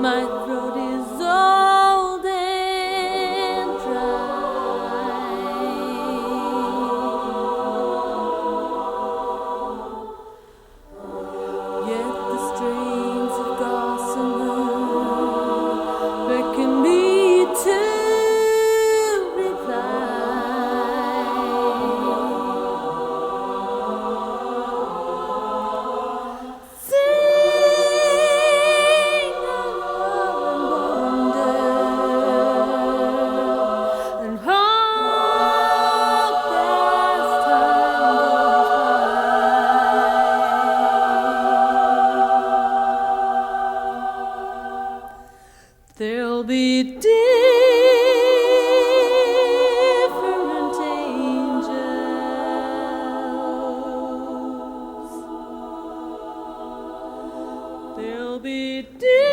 My throat is old and dry. Yet the strains of gossamer beckon me to there'll be different angels. There'll be different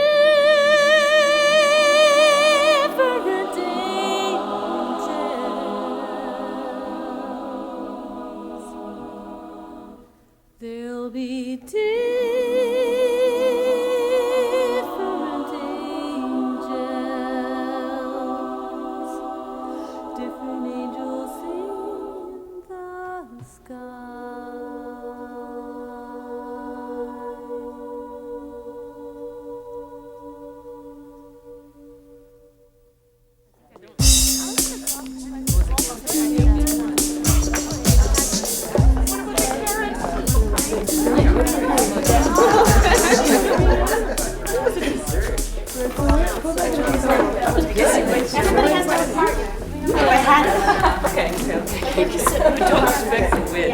angels. There'll be different angels in the sky. Everybody has their part. Okay. Don't expect to win.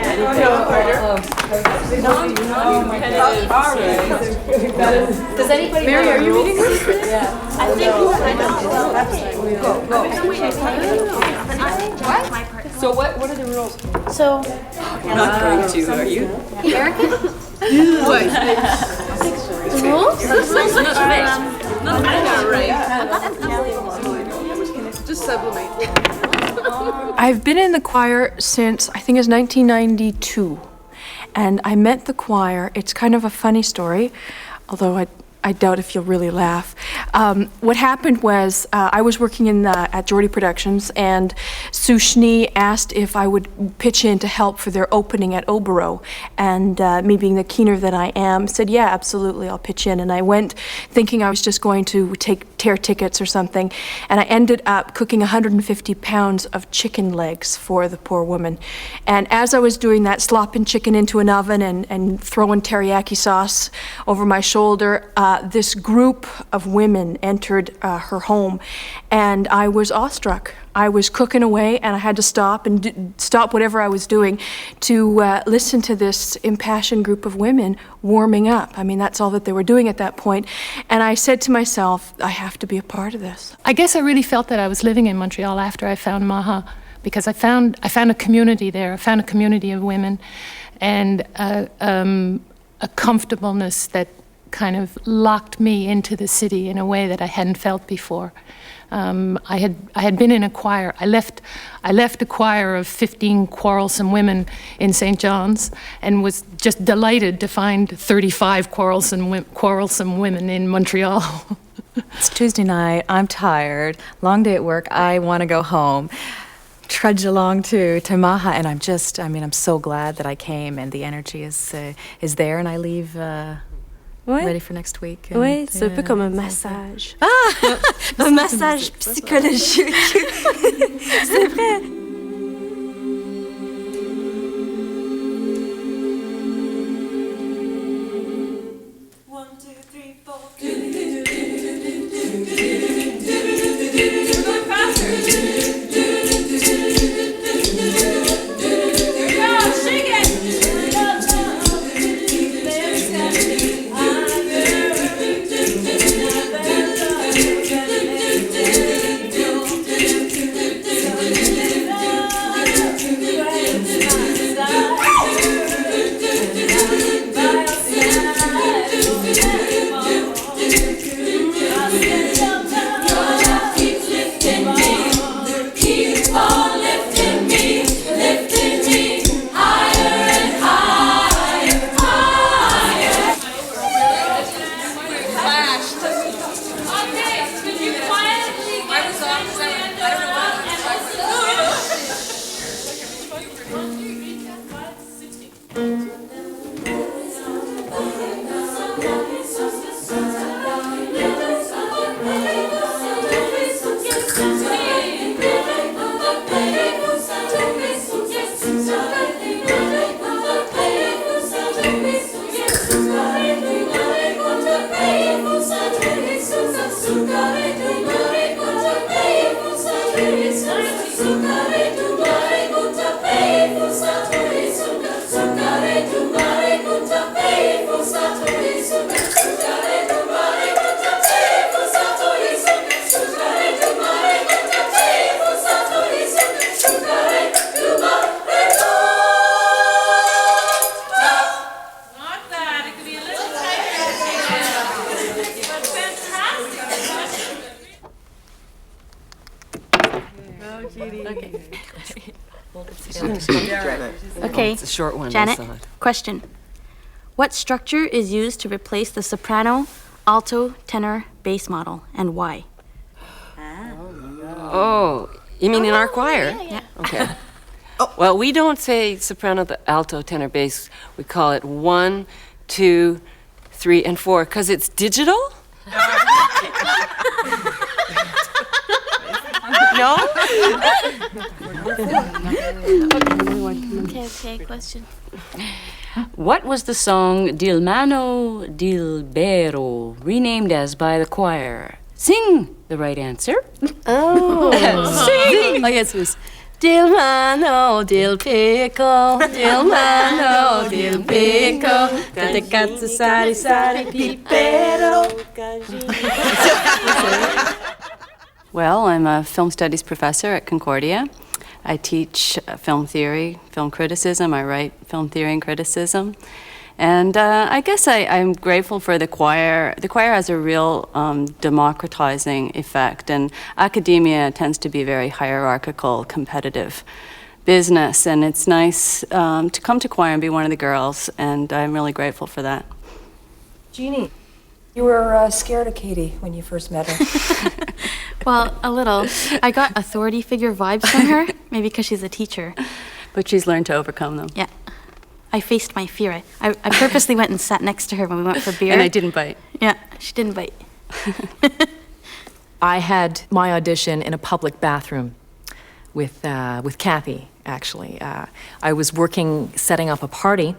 Does anybody Mary, know are you reading this? I think So what are the rules? so. Not going to, are you? Erica? What? The rules? Just sublimate. I've been in the choir since, I think it's 1992, and I met the choir. It's kind of a funny story, although I doubt if you'll really laugh. What happened was I was working at Geordie Productions, and Sushni asked if I would pitch in to help for their opening at Obero, and me being the keener that I am, said, yeah, absolutely, I'll pitch in. And I went thinking I was just going to tear tickets or something, and I ended up cooking 150 pounds of chicken legs for the poor woman. And as I was doing that, slopping chicken into an oven and throwing teriyaki sauce over my shoulder, this group of women entered her home, and I was awestruck. I was cooking away, and I had to stop and stop whatever I was doing to listen to this impassioned group of women warming up. I mean, that's all that they were doing at that point. And I said to myself, I have to be a part of this. I guess I really felt that I was living in Montreal after I found Maha, because I found a community there. I found a community of women, and a comfortableness that kind of locked me into the city in a way that I hadn't felt before. I had been in a choir. I left a choir of 15 quarrelsome women in St. John's, and was just delighted to find 35 quarrelsome women in Montreal. It's Tuesday night. I'm tired. Long day at work. I want to go home. Trudge along to Maha, and I'm so glad that I came, and the energy is there, and I leave. Ouais. Ready for next week. Oui, c'est un peu comme un massage. Un massage psychologique. C'est vrai. Okay, It's a short one. I Janet, saw it. question. What structure is used to replace the soprano, alto, tenor, bass model, and why? Oh, you mean in our choir? Yeah. Okay. Well, we don't say soprano, alto, tenor, bass. We call it 1, 2, 3, and 4 because it's digital. No? Okay, question. What was the song Dil Mano Dil Bero renamed as by the choir? Sing the right answer. Oh. Sing! Oh, yes, it was Dil Mano Dil Pico, Dil Mano Dil Pico, Catecazzo Sari Sari Pipero. Well, I'm a film studies professor at Concordia. I teach film theory, film criticism. I write film theory and criticism. And I guess I'm grateful for the choir. The choir has a real democratizing effect, and academia tends to be very hierarchical, competitive business, and it's nice to come to choir and be one of the girls, and I'm really grateful for that. Jeannie, you were scared of Katie when you first met her. Well, a little. I got authority figure vibes from her, maybe because she's a teacher. But she's learned to overcome them. Yeah. I faced my fear. I purposely went and sat next to her when we went for beer. And I didn't bite. Yeah, she didn't bite. I had my audition in a public bathroom with Kathy, actually. I was setting up a party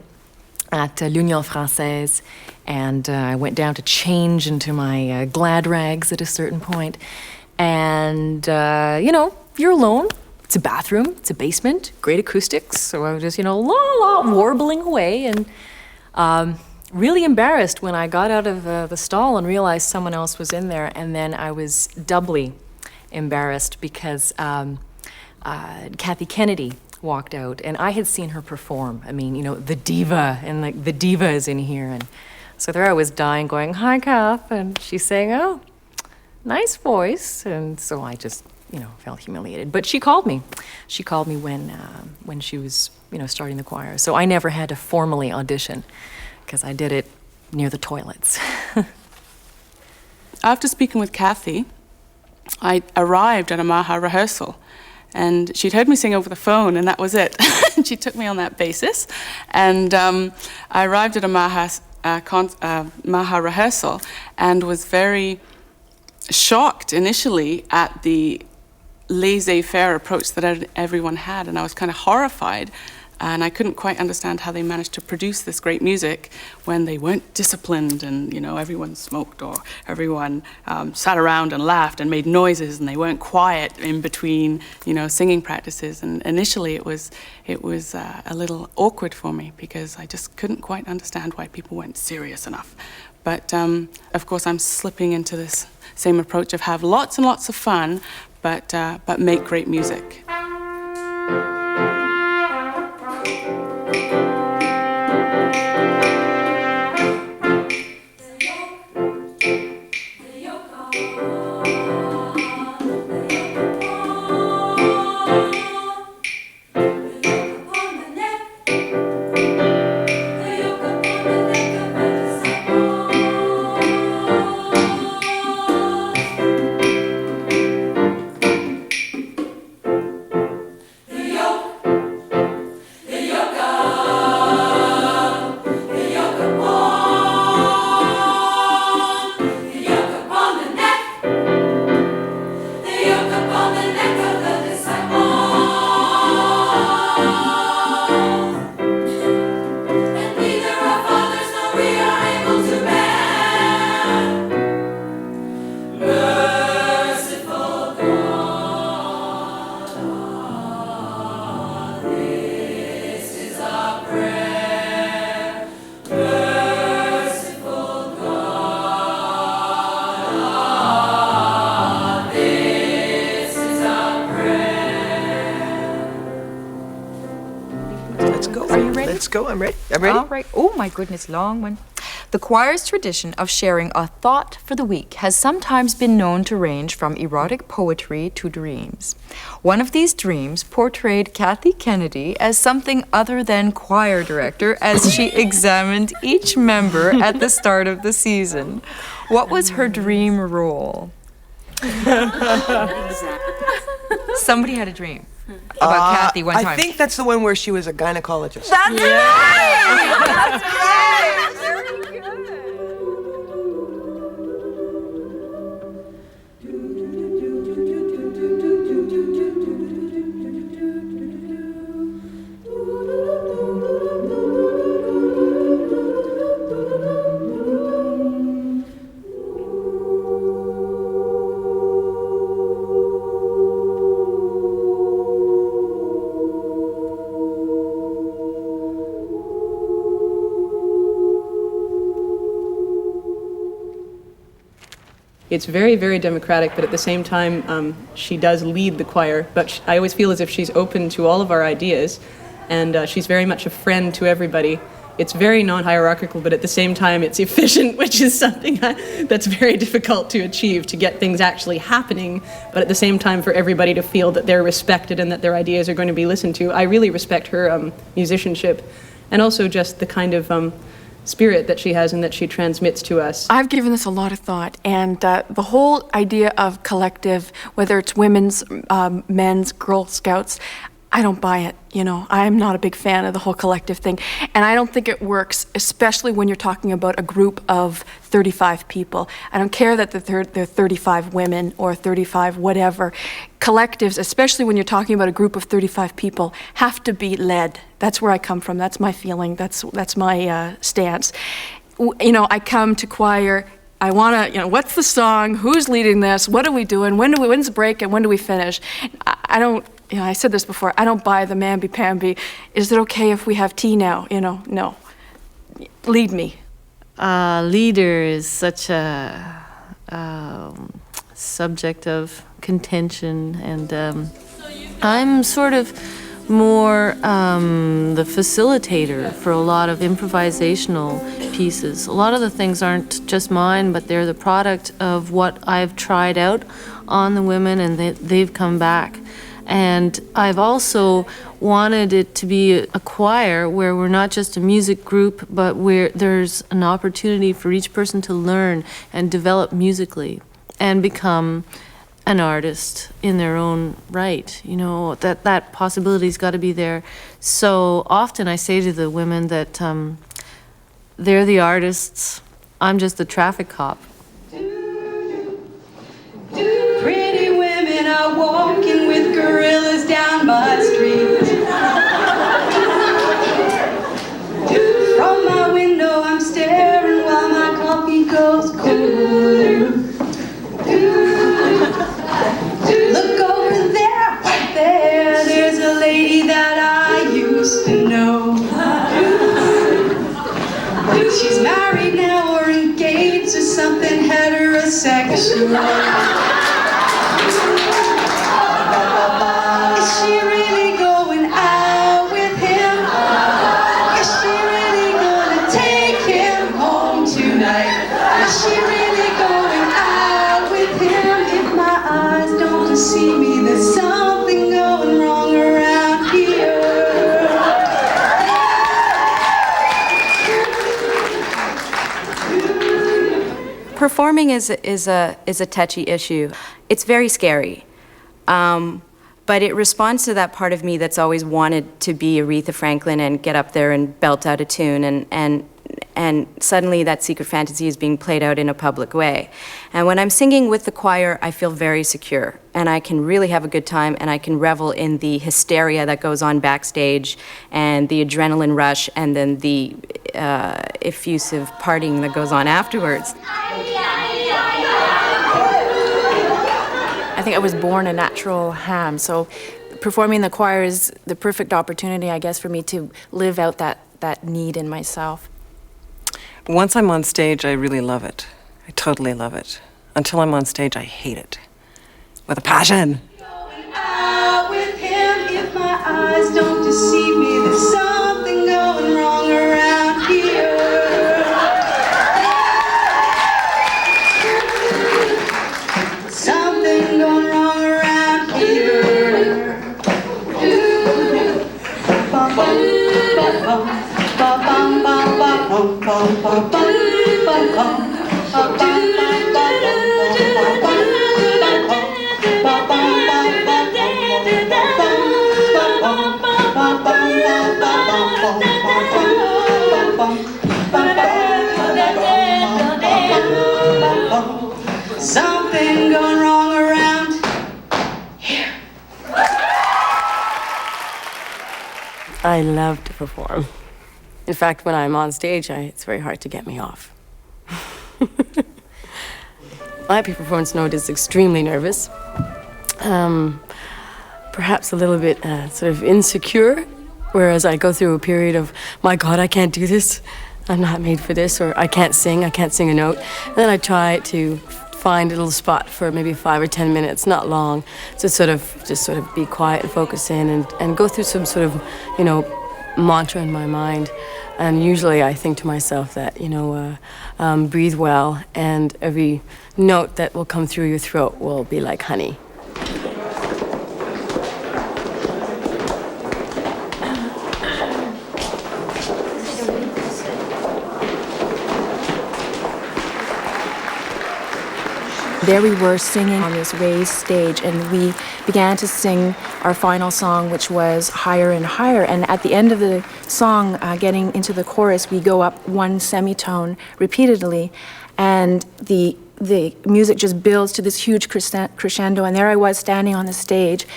at l'Union Française, and I went down to change into my glad rags at a certain point. And, you're alone. It's a bathroom, it's a basement, great acoustics. So I was just, warbling away, and really embarrassed when I got out of the stall and realized someone else was in there. And then I was doubly embarrassed because Kathy Kennedy walked out, and I had seen her perform. I mean, the diva, and the diva is in here. And so there I was dying, going, "Hi, Kath," and she's saying, "Oh, nice voice." And so I just, felt humiliated. But she called me. She called me when she was, starting the choir. So I never had to formally audition because I did it near the toilets. After speaking with Kathy, I arrived at a Maha rehearsal, and she'd heard me sing over the phone, and that was it. She took me on that basis, and I arrived at a Maha rehearsal and was very shocked initially at the laissez-faire approach that everyone had, and I was kind of horrified, and I couldn't quite understand how they managed to produce this great music when they weren't disciplined, and everyone smoked, or everyone sat around and laughed and made noises, and they weren't quiet in between singing practices. And initially it was a little awkward for me because I just couldn't quite understand why people weren't serious enough. But of course I'm slipping into this same approach of have lots and lots of fun, but make great music. Let's go. I'm ready. I'm ready. All right. Oh, my goodness, long one. The choir's tradition of sharing a thought for the week has sometimes been known to range from erotic poetry to dreams. One of these dreams portrayed Kathy Kennedy as something other than choir director as she examined each member at the start of the season. What was her dream role? Somebody had a dream about Kathy one time. I think that's the one where she was a gynecologist. That's right! That's right! Very good. It's very, very democratic, but at the same time, she does lead the choir. But I always feel as if she's open to all of our ideas, and she's very much a friend to everybody. It's very non-hierarchical, but at the same time, it's efficient, which is something that's very difficult to achieve, to get things actually happening, but at the same time, for everybody to feel that they're respected and that their ideas are going to be listened to. I really respect her musicianship, and also just the kind of spirit that she has and that she transmits to us. I've given this a lot of thought, and the whole idea of collective, whether it's women's, men's, Girl Scouts, I don't buy it. You know, I'm not a big fan of the whole collective thing, and I don't think it works, especially when you're talking about a group of 35 people. I don't care that they're 35 women or 35 whatever. Collectives, especially when you're talking about a group of 35 people, have to be led. That's where I come from. That's my feeling. That's my stance. You know, I come to choir. I want to, you know, what's the song? Who's leading this? What are we doing? When's the break and when do we finish? I don't. You know, I said this before, I don't buy the mamby-pamby. Is it okay if we have tea now? You know, no. Lead me. Leader is such a subject of contention, and I'm sort of more the facilitator for a lot of improvisational pieces. A lot of the things aren't just mine, but they're the product of what I've tried out on the women, and they've come back. And I've also wanted it to be a choir where we're not just a music group, but where there's an opportunity for each person to learn and develop musically and become an artist in their own right. You know, that possibility's got to be there. So often I say to the women that they're the artists, I'm just the traffic cop. Pretty women are walking with gorillas down my street. From my window I'm staring while my coffee goes cold. Look over there, right there, there's a lady that I used to know. She's married now or engaged to something heterosexual. Is she really going out with him? Is she really gonna take him home tonight? Is she really going out with him? If my eyes don't deceive me, there's something going wrong around here. Performing is a touchy issue. It's very scary, but it responds to that part of me that's always wanted to be Aretha Franklin and get up there and belt out a tune, and suddenly that secret fantasy is being played out in a public way. And when I'm singing with the choir, I feel very secure, and I can really have a good time, and I can revel in the hysteria that goes on backstage, and the adrenaline rush, and then the effusive partying that goes on afterwards. I think I was born a natural ham, so performing in the choir is the perfect opportunity, I guess, for me to live out that need in myself. Once I'm on stage, I really love it. I totally love it. Until I'm on stage, I hate it. With a passion. Going out with him, if my eyes don't deceive me, there's something going wrong around here. Something going wrong around here. I love to perform. In fact, when I'm on stage, it's very hard to get me off. My performance note is extremely nervous, perhaps a little bit sort of insecure, whereas I go through a period of, my God, I can't do this, I'm not made for this, or I can't sing a note. And then I try to find a little spot for maybe 5 or 10 minutes, not long, to just sort of be quiet and focus in and go through some sort of, mantra in my mind. And usually I think to myself that, breathe well, and every note that will come through your throat will be like honey. There we were singing on this raised stage, and we began to sing our final song, which was Higher and Higher. And at the end of the song, getting into the chorus, we go up one semitone repeatedly, and the music just builds to this huge crescendo. And there I was standing on the stage,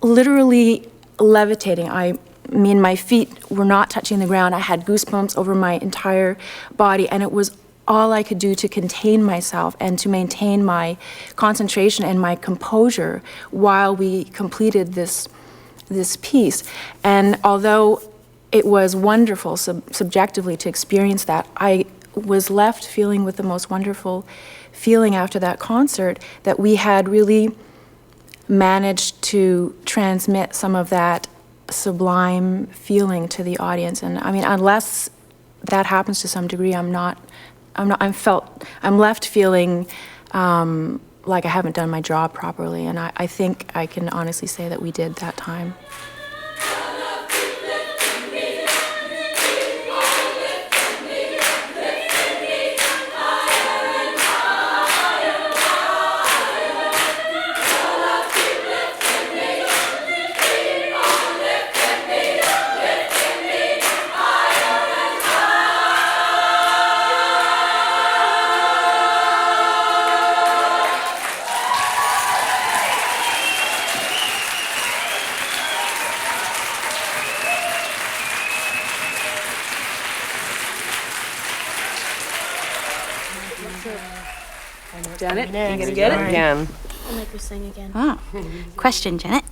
literally levitating. I mean, my feet were not touching the ground. I had goosebumps over my entire body, and it was all I could do to contain myself and to maintain my concentration and my composure while we completed this piece. And although it was wonderful subjectively to experience that, I was left feeling with the most wonderful feeling after that concert, that we had really managed to transmit some of that sublime feeling to the audience. And I mean, unless that happens to some degree, I'm left feeling like I haven't done my job properly, and I think I can honestly say that we did that time. Janet, you gonna get it? Again. I'll make her sing again. Oh. Question, Janet.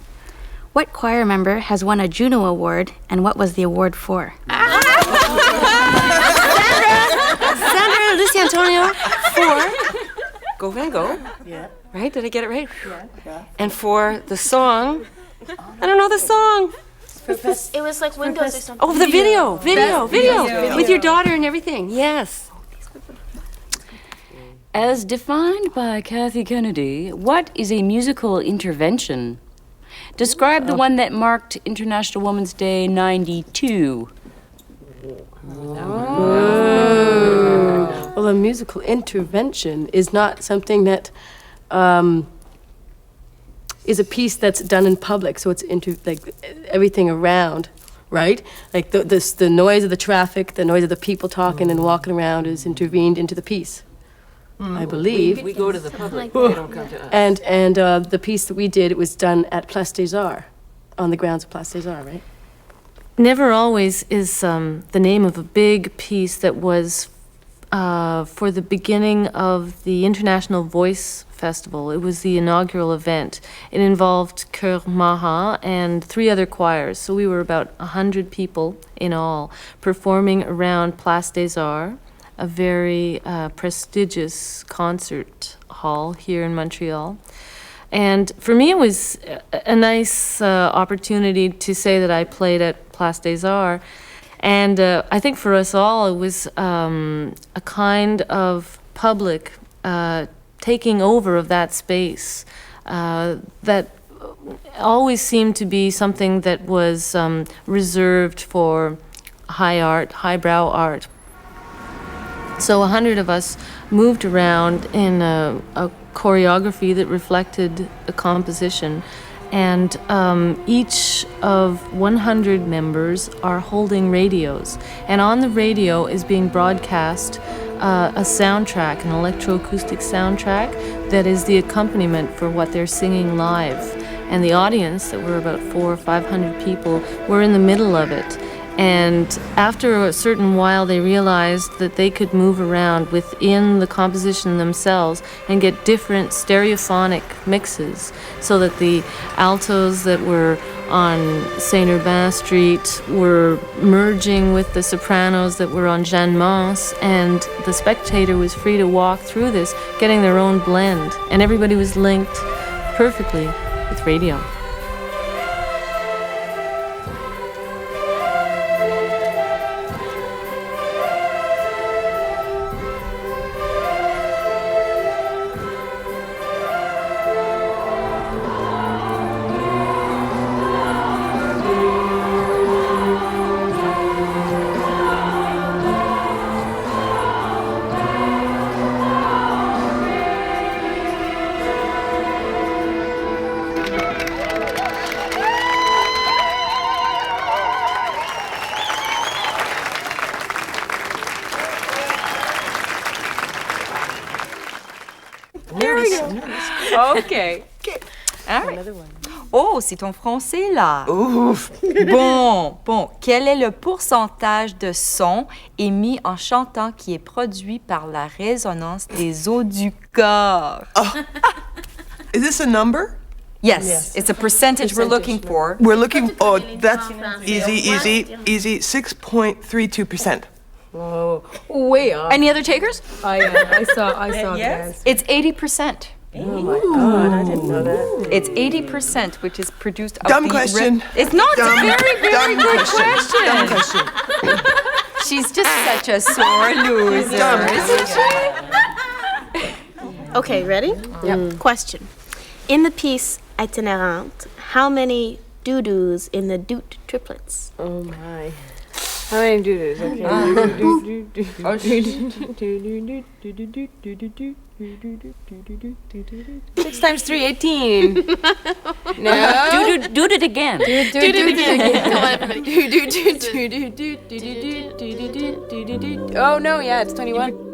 What choir member has won a Juno Award, and what was the award for? Sandra, Lucy Antonio, for Go Van Gogh. Yeah. Right? Did I get it right? Yeah. And for the song, I don't know the song. It was like Windows or something. Oh, the video. With your daughter and everything. Yes. As defined by Kathy Kennedy, what is a musical intervention? Describe the one that marked International Women's Day '92. Well, a musical intervention is not something that is a piece that's done in public, so it's like everything around, right? Like the noise of the traffic, the noise of the people talking and walking around is intervened into the piece. I believe. We go to the public, they don't come to us. And the piece that we did, it was done at Place des Arts, on the grounds of Place des Arts, right? Never Always is the name of a big piece that was for the beginning of the International Voice Festival. It was the inaugural event. It involved CHOEUR MAHA and 3 other choirs, so we were about 100 people in all, performing around Place des Arts, a very prestigious concert hall here in Montreal. And for me, it was a nice opportunity to say that I played at Place des Arts. And I think for us all, it was a kind of public taking over of that space that always seemed to be something that was reserved for high art, highbrow art. So 100 of us moved around in a choreography that reflected the composition, and each of 100 members are holding radios, and on the radio is being broadcast a soundtrack, an electroacoustic soundtrack that is the accompaniment for what they're singing live. And the audience, that were about 400 or 500 people, were in the middle of it. And after a certain while, they realized that they could move around within the composition themselves and get different stereophonic mixes, so that the altos that were on Saint Urbain Street were merging with the sopranos that were on Jeanne Mance, and the spectator was free to walk through this, getting their own blend, and everybody was linked perfectly with radio. OK. All right. Oh, c'est ton français, là. Ouf. Bon. Quel est le pourcentage de son émis en chantant qui est produit par la résonance des os du corps? Is this a number? Yes, it's a percentage we're looking for. We're looking, that's easy. 6.32%. Oh, way off. Any other takers? I saw yes. It's 80%. Oh my God, I didn't know that. It's 80%, which is produced of Dumb the question. It's not. Dumb, it's a very, very dumb good question. Dumb question. question. She's just such a sore loser, isn't she? Okay, ready? Yep. Question. In the piece Itinerante, how many doo-doos in the doot triplets? Oh my. How many doo-doos? Okay. 6 times 3, 18. No. Do it again. Do it again. Come on, everybody. Oh no, yeah, it's 21.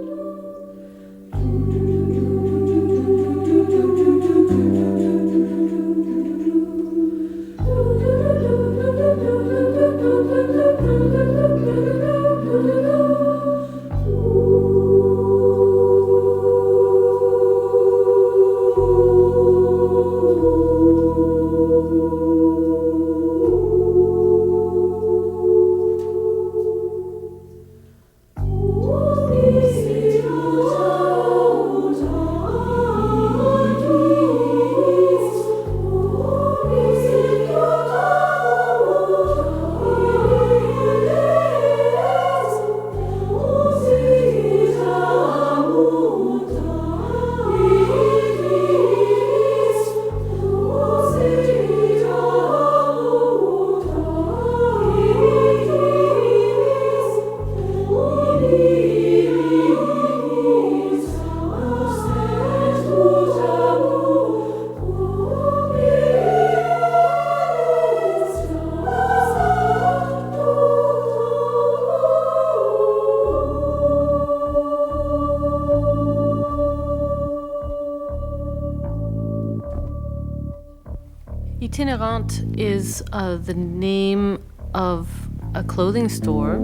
Itinerante is the name of a clothing store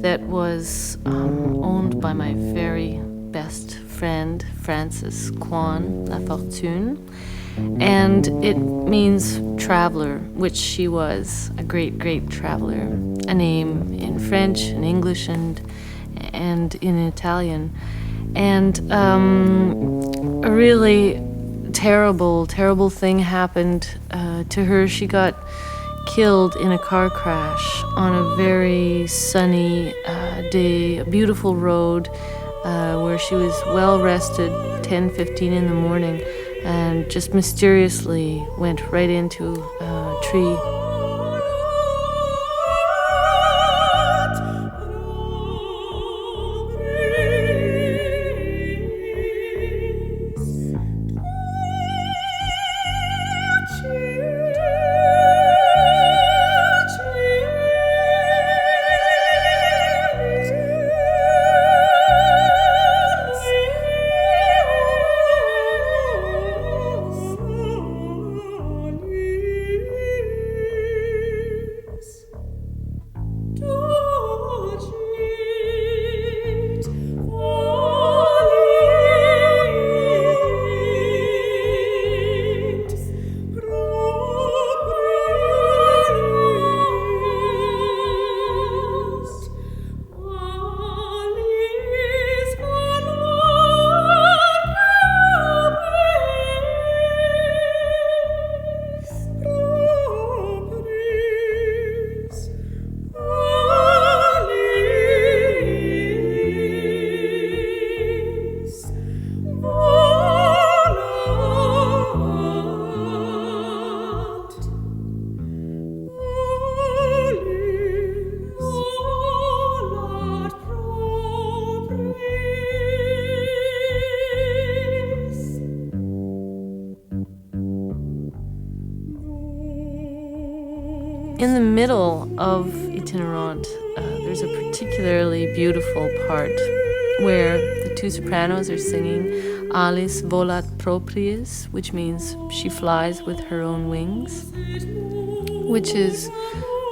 that was owned by my very best friend, Frances Kwan La Fortune. And it means traveler, which she was, a great, great traveler. A name in French and English and in Italian. And a really terrible thing happened to her. She got killed in a car crash on a very sunny day, a beautiful road where she was well rested, 10:15 in the morning, and just mysteriously went right into a tree. In the middle of Itinerante, there's a particularly beautiful part where the two sopranos are singing Illis volat propriis, which means she flies with her own wings, which is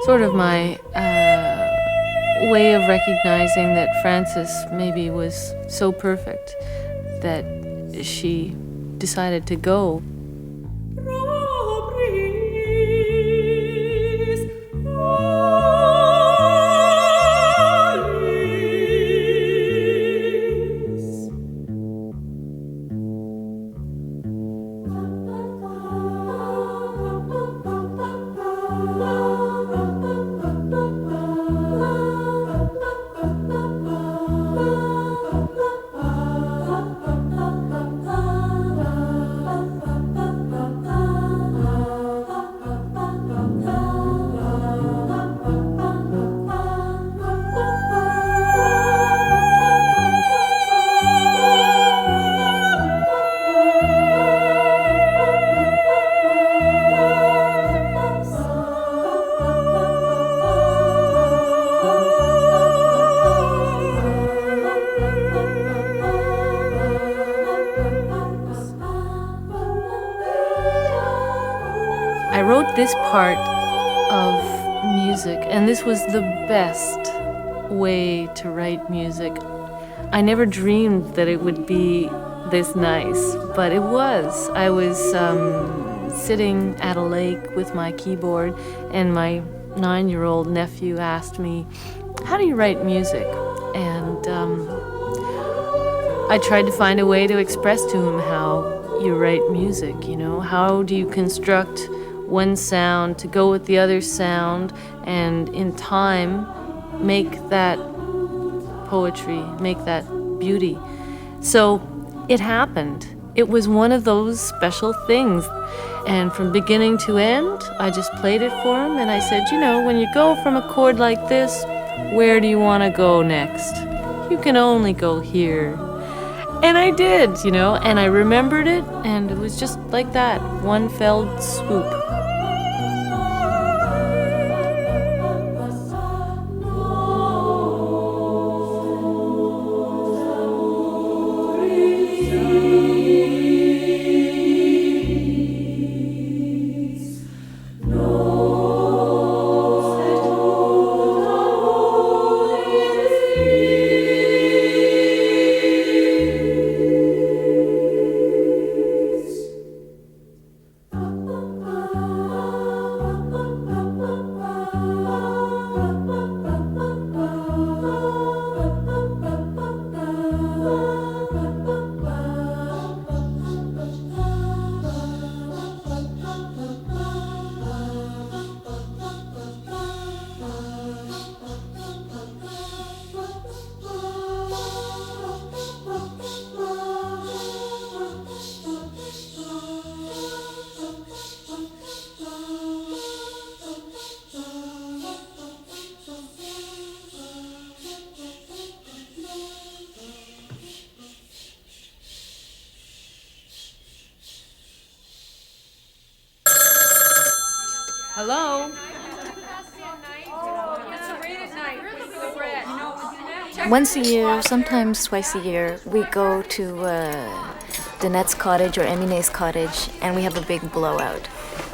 sort of my way of recognizing that Frances maybe was so perfect that she decided to go. I wrote this part of music, and this was the best way to write music. I never dreamed that it would be this nice, but it was. I was sitting at a lake with my keyboard, and my 9-year-old nephew asked me, "How do you write music?" And I tried to find a way to express to him how you write music, you know? How do you construct one sound to go with the other sound, and in time make that poetry, make that beauty. So it happened. It was one of those special things. And from beginning to end, I just played it for him, and I said, you know, when you go from a chord like this, where do you want to go next? You can only go here. And I did, you know, and I remembered it, and it was just like that, one fell swoop. Hello? Once a year, sometimes twice a year, we go to Danette's cottage or Emine's cottage, and we have a big blowout.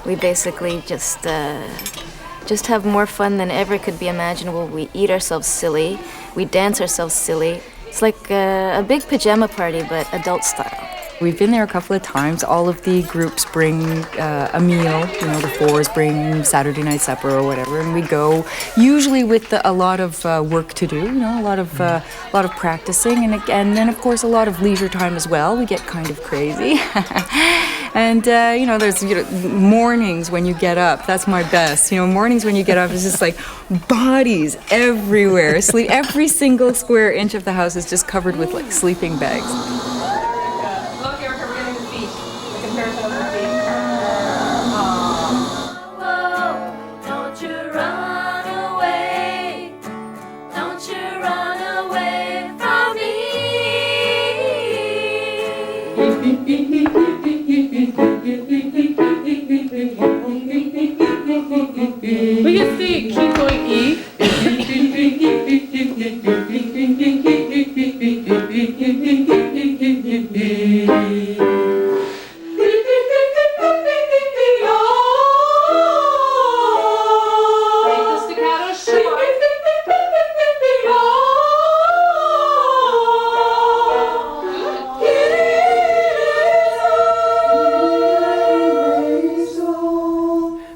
We basically just have more fun than ever could be imaginable. We eat ourselves silly, we dance ourselves silly. It's like a big pajama party, but adult style. We've been there a couple of times. All of the groups bring a meal. You know, the fours bring Saturday night supper or whatever, and we go usually with a lot of work to do. You know, a lot of practicing, and then of course a lot of leisure time as well. We get kind of crazy, and you know, there's mornings when you get up. That's my best. You know, mornings when you get up is just like bodies everywhere. Every single square inch of the house is just covered with like sleeping bags. We can see key point E.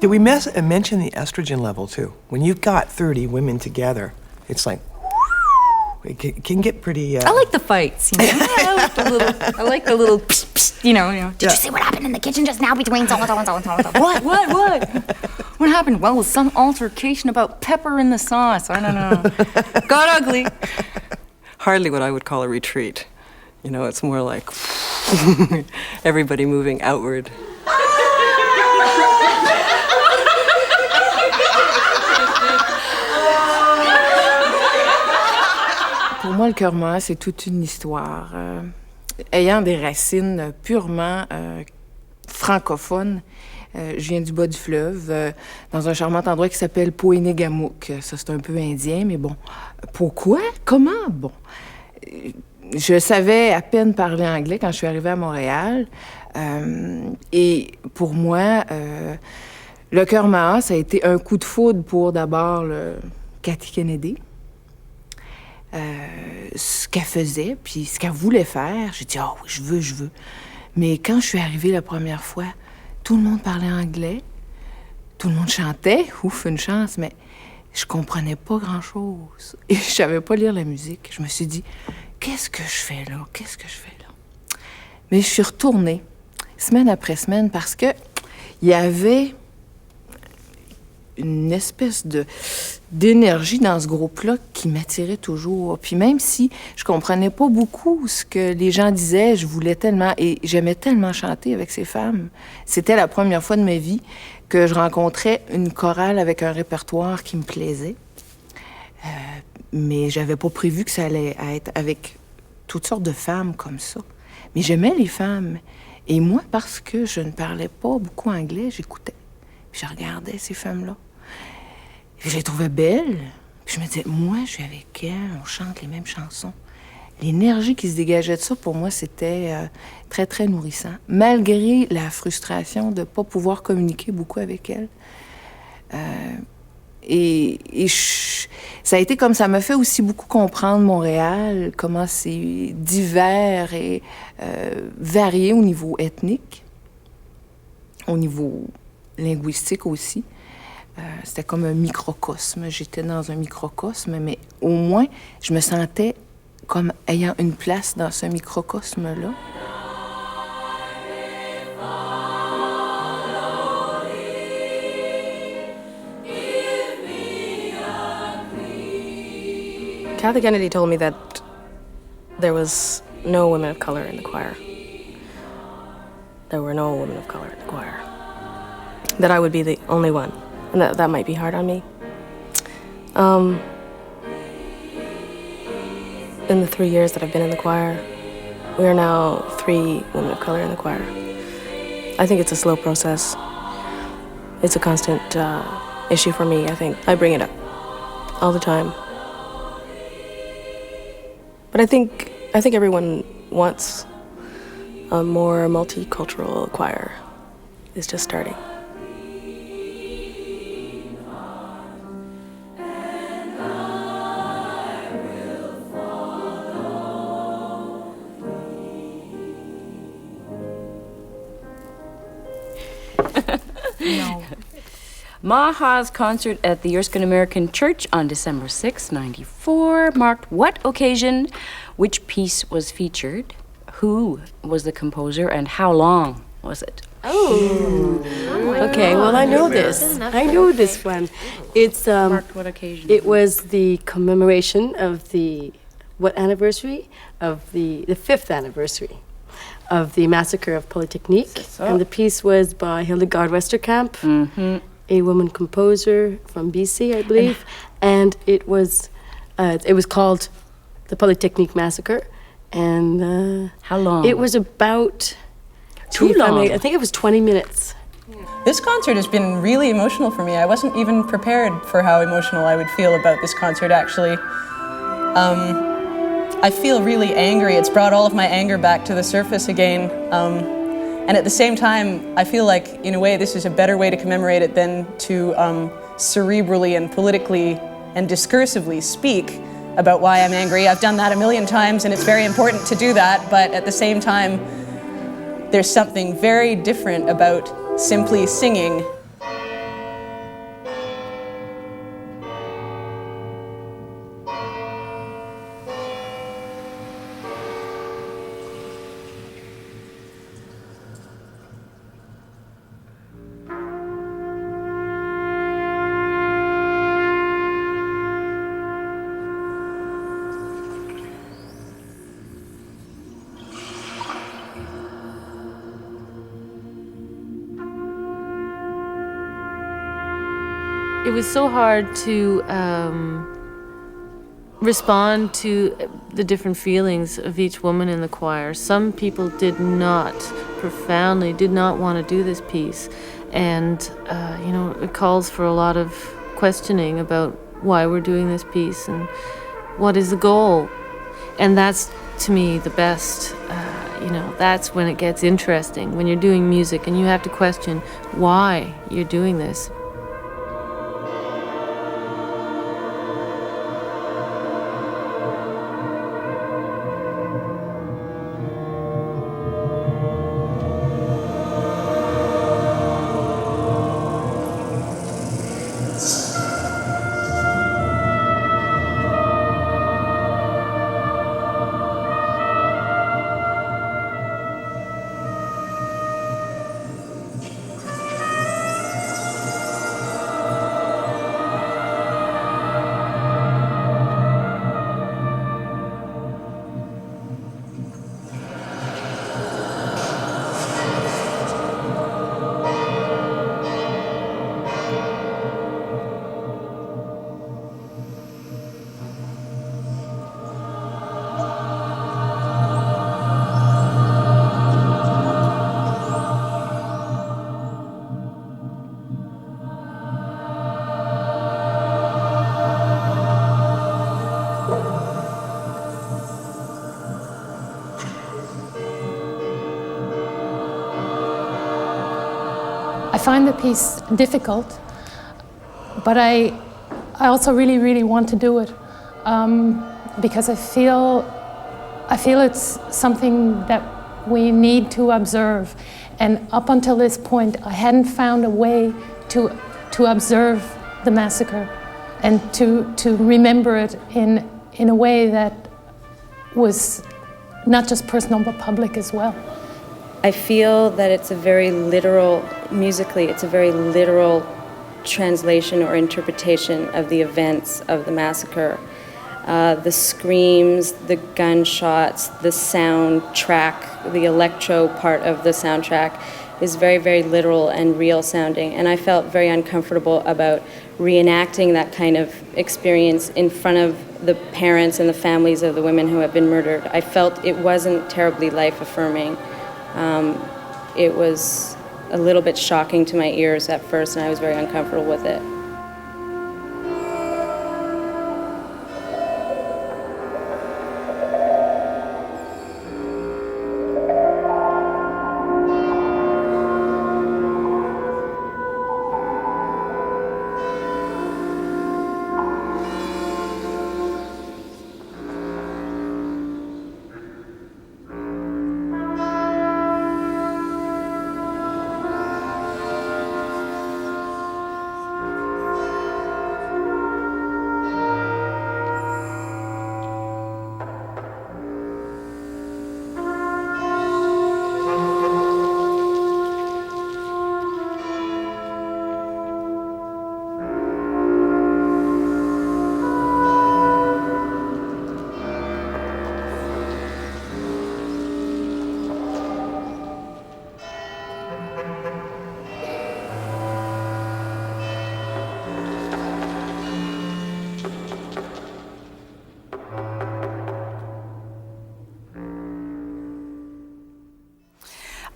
Did we mention the estrogen level too? When you've got 30 women together, it's like, it can get pretty... I like the fights, you know? I like the little psst, psst, you know. Did you see what happened in the kitchen just now between so-and-so and so-and-so and so? What? What happened? Well, it was some altercation about pepper in the sauce. I don't know. Got ugly. Hardly what I would call a retreat. You know, it's more like everybody moving outward. Pour moi, le CHOEUR MAHA, c'est toute une histoire. Ayant des racines purement francophones, je viens du bas du fleuve, dans un charmant endroit qui s'appelle Poénégamouk. Ça, c'est un peu indien, mais bon. Pourquoi? Comment? Bon. Je savais à peine parler anglais quand je suis arrivée à Montréal. Et pour moi, le CHOEUR MAHA, ça a été un coup de foudre pour d'abord Cathy Kennedy. Ce qu'elle faisait, puis ce qu'elle voulait faire, j'ai dit « Oh oui, je veux. » Mais quand je suis arrivée la première fois, tout le monde parlait anglais, tout le monde chantait, ouf, une chance, mais je comprenais pas grand-chose. Et je savais pas lire la musique. Je me suis dit « Qu'est-ce que je fais là? Qu'est-ce que je fais là? » Mais je suis retournée, semaine après semaine, parce que il y avait une espèce d'énergie dans ce groupe-là qui m'attirait toujours. Puis même si je comprenais pas beaucoup ce que les gens disaient, je voulais tellement, et j'aimais tellement chanter avec ces femmes. C'était la première fois de ma vie que je rencontrais une chorale avec un répertoire qui me plaisait. Mais j'avais pas prévu que ça allait être avec toutes sortes de femmes comme ça. Mais j'aimais les femmes. Et moi, parce que je ne parlais pas beaucoup anglais, j'écoutais. Puis je regardais ces femmes-là. Puis je les trouvais belles. Puis je me disais, moi, je suis avec elles, on chante les mêmes chansons. L'énergie qui se dégageait de ça, pour moi, c'était très, très nourrissant. Malgré la frustration de ne pas pouvoir communiquer beaucoup avec elles. Ça a été comme ça m'a fait aussi beaucoup comprendre Montréal, comment c'est divers et varié au niveau ethnique, au niveau linguistique aussi. C'était comme un microcosme. J'étais dans un microcosme, mais au moins, je me sentais comme ayant une place dans ce microcosme-là. Kathy Kennedy told me that there was no women of color in the choir. There were no women of color in the choir. That I would be the only one. And that might be hard on me. In the 3 years that I've been in the choir, we are now 3 women of color in the choir. I think it's a slow process. It's a constant issue for me, I think. I bring it up all the time. But I think everyone wants a more multicultural choir. It's just starting. No. Maha's concert at the Erskine American Church on December 6, 1994 marked what occasion? Which piece was featured? Who was the composer, and how long was it? Oh. Okay, well, I know this. I know this one. It's marked what occasion? It was the commemoration of the what anniversary? Of the 5th anniversary of the massacre of Polytechnique. And the piece was by Hildegard Westerkamp, a woman composer from BC, I believe. And it was called the Polytechnique Massacre. And how long? It was about too long. I think it was 20 minutes. This concert has been really emotional for me. I wasn't even prepared for how emotional I would feel about this concert, actually. I feel really angry. It's brought all of my anger back to the surface again. And at the same time, I feel like, in a way, this is a better way to commemorate it than to cerebrally and politically and discursively speak about why I'm angry. I've done that a million times, and it's very important to do that, but at the same time, there's something very different about simply singing. It was so hard to respond to the different feelings of each woman in the choir. Some people did not want to do this piece. And, it calls for a lot of questioning about why we're doing this piece and what is the goal. And that's, to me, the best. That's when it gets interesting, when you're doing music and you have to question why you're doing this. I find the piece difficult, but I also really, really want to do it because I feel it's something that we need to observe. And up until this point, I hadn't found a way to observe the massacre and to remember it in a way that was not just personal but public as well. I feel that it's a very literal, musically, it's a very literal translation or interpretation of the events of the massacre. The screams, the gunshots, the soundtrack, the electro part of the soundtrack is very, very literal and real sounding. And I felt very uncomfortable about reenacting that kind of experience in front of the parents and the families of the women who have been murdered. I felt it wasn't terribly life-affirming. It was a little bit shocking to my ears at first, and I was very uncomfortable with it.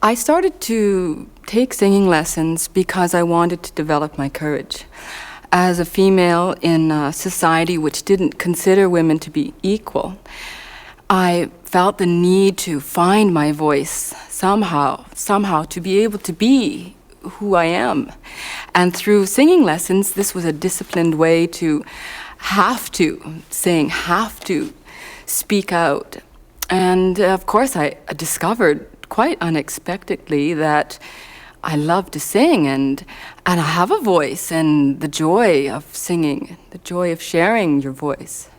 I started to take singing lessons because I wanted to develop my courage. As a female in a society which didn't consider women to be equal, I felt the need to find my voice somehow to be able to be who I am. And through singing lessons, this was a disciplined way to have to sing, have to speak out. And of course, I discovered quite unexpectedly that I love to sing and I have a voice, and the joy of singing, the joy of sharing your voice.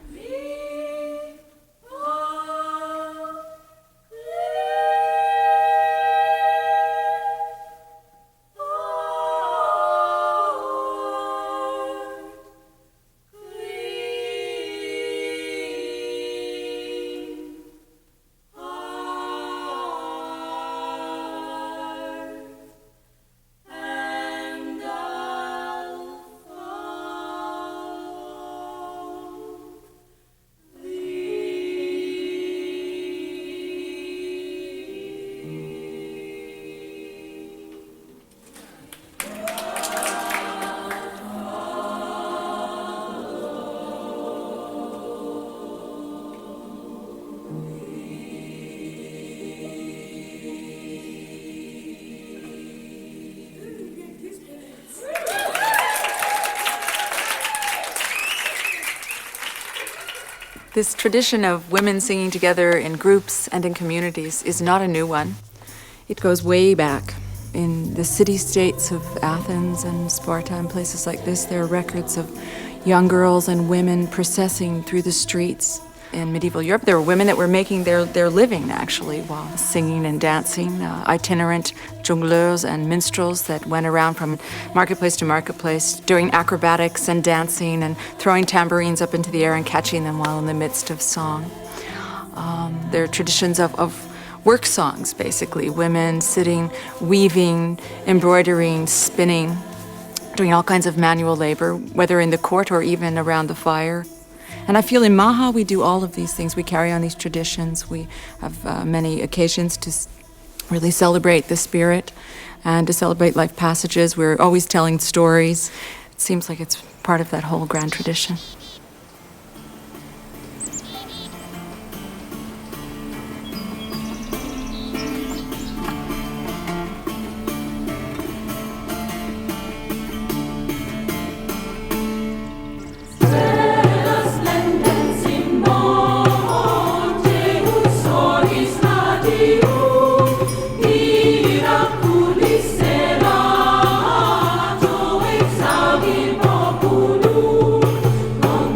This tradition of women singing together in groups and in communities is not a new one. It goes way back. In the city-states of Athens and Sparta and places like this, there are records of young girls and women processing through the streets. In medieval Europe, there were women that were making their living, actually, while singing and dancing. Itinerant jongleurs and minstrels that went around from marketplace to marketplace, doing acrobatics and dancing and throwing tambourines up into the air and catching them while in the midst of song. There are traditions of work songs, basically. Women sitting, weaving, embroidering, spinning, doing all kinds of manual labor, whether in the court or even around the fire. And I feel in Maha we do all of these things. We carry on these traditions. We have many occasions to really celebrate the spirit and to celebrate life passages. We're always telling stories. It seems like it's part of that whole grand tradition. Oh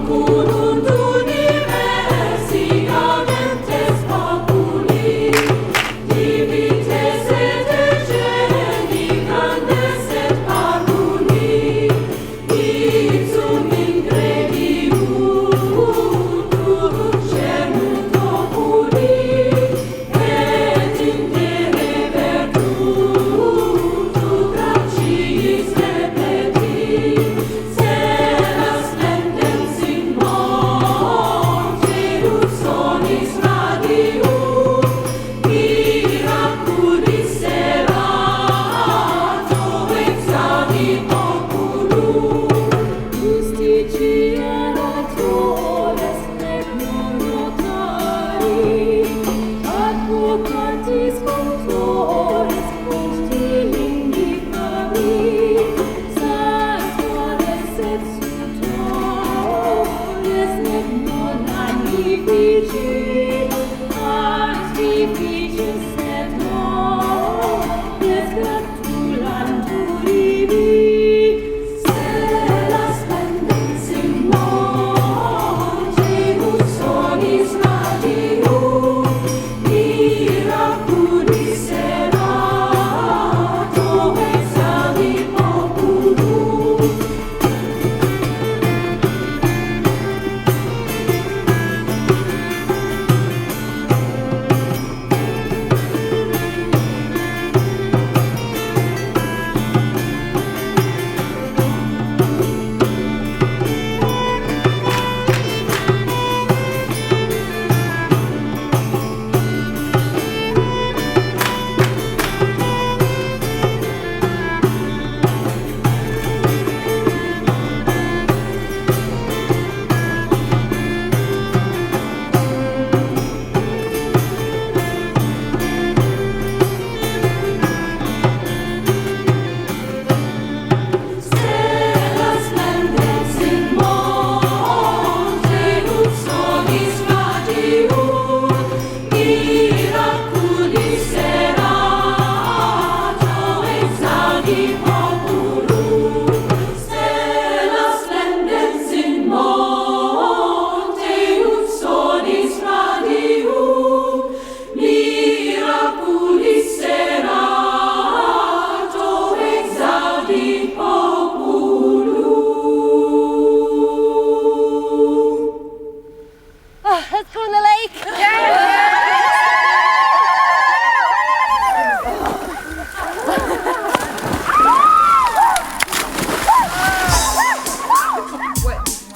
Let's go in the lake.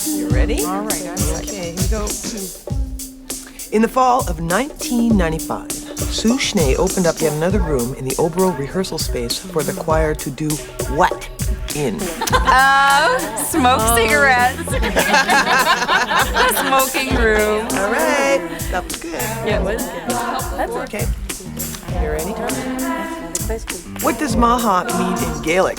You ready? All right. Okay, here we go. In the fall of 1995, Sue Schnee opened up yet another room in the Obro rehearsal space for the choir to do what in? Smoke cigarettes. The smoking room. All right. That was good. Yeah, it was good. That's okay. You ready? What does Maha mean in Gaelic?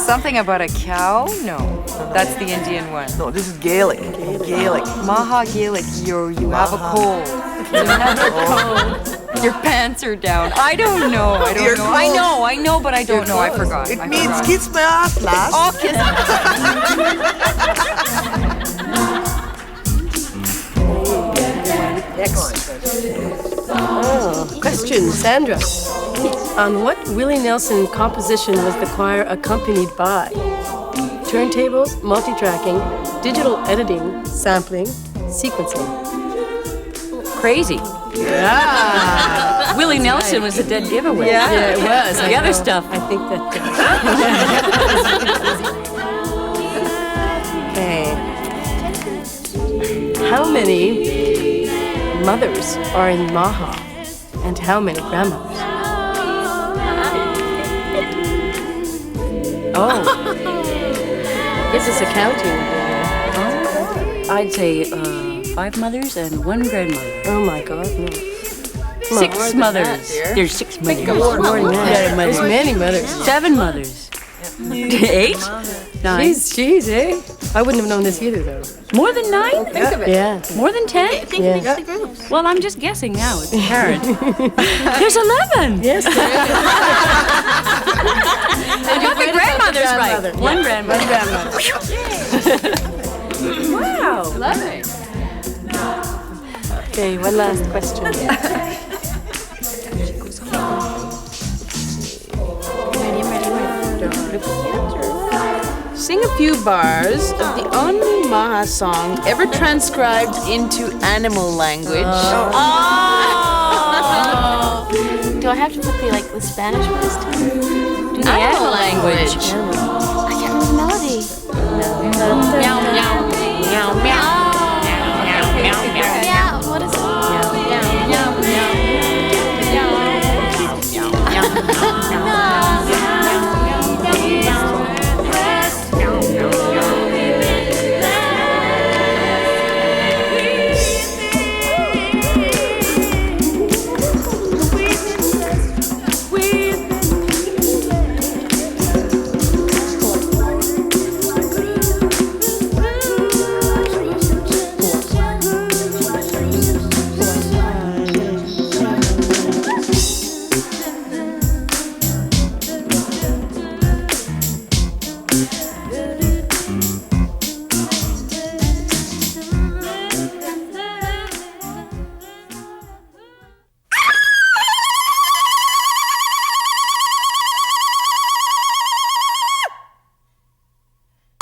Something about a cow? No, that's the Indian one. No, this is Gaelic. Gaelic. Maha Gaelic, you have a cold. You have a cold. Your pants are down. I don't know. I don't know. I know, but I don't know. I forgot. It means kiss my ass, lass. Oh, kiss Question, Sandra. On what Willie Nelson composition was the choir accompanied by? Turntables, multi-tracking, digital editing, sampling, sequencing. Crazy. Yeah. Willie Nelson was a dead giveaway. Yeah, it was. The other stuff. I think that. Okay. How many mothers are in Maha, and how many grandmothers? Oh. This is accounting. I'd say 5 mothers and 1 grandmother. Oh my God, no. 6 mothers. There's 6 mothers. More than that. There's many mothers. 7 mothers. 8? 9. Jeez, eh? I wouldn't have known this either, though. More than 9? Think of it. Yeah. More than 10? Think of each of the groups. Well, I'm just guessing now. It's apparent. There's 11. Yes. I got the grandmothers right. 1 grandmother. Wow. Love it. Okay, one last question. Sing a few bars of the only Maha song ever transcribed into animal language. Do I have to put the Spanish words too? Do the animal language.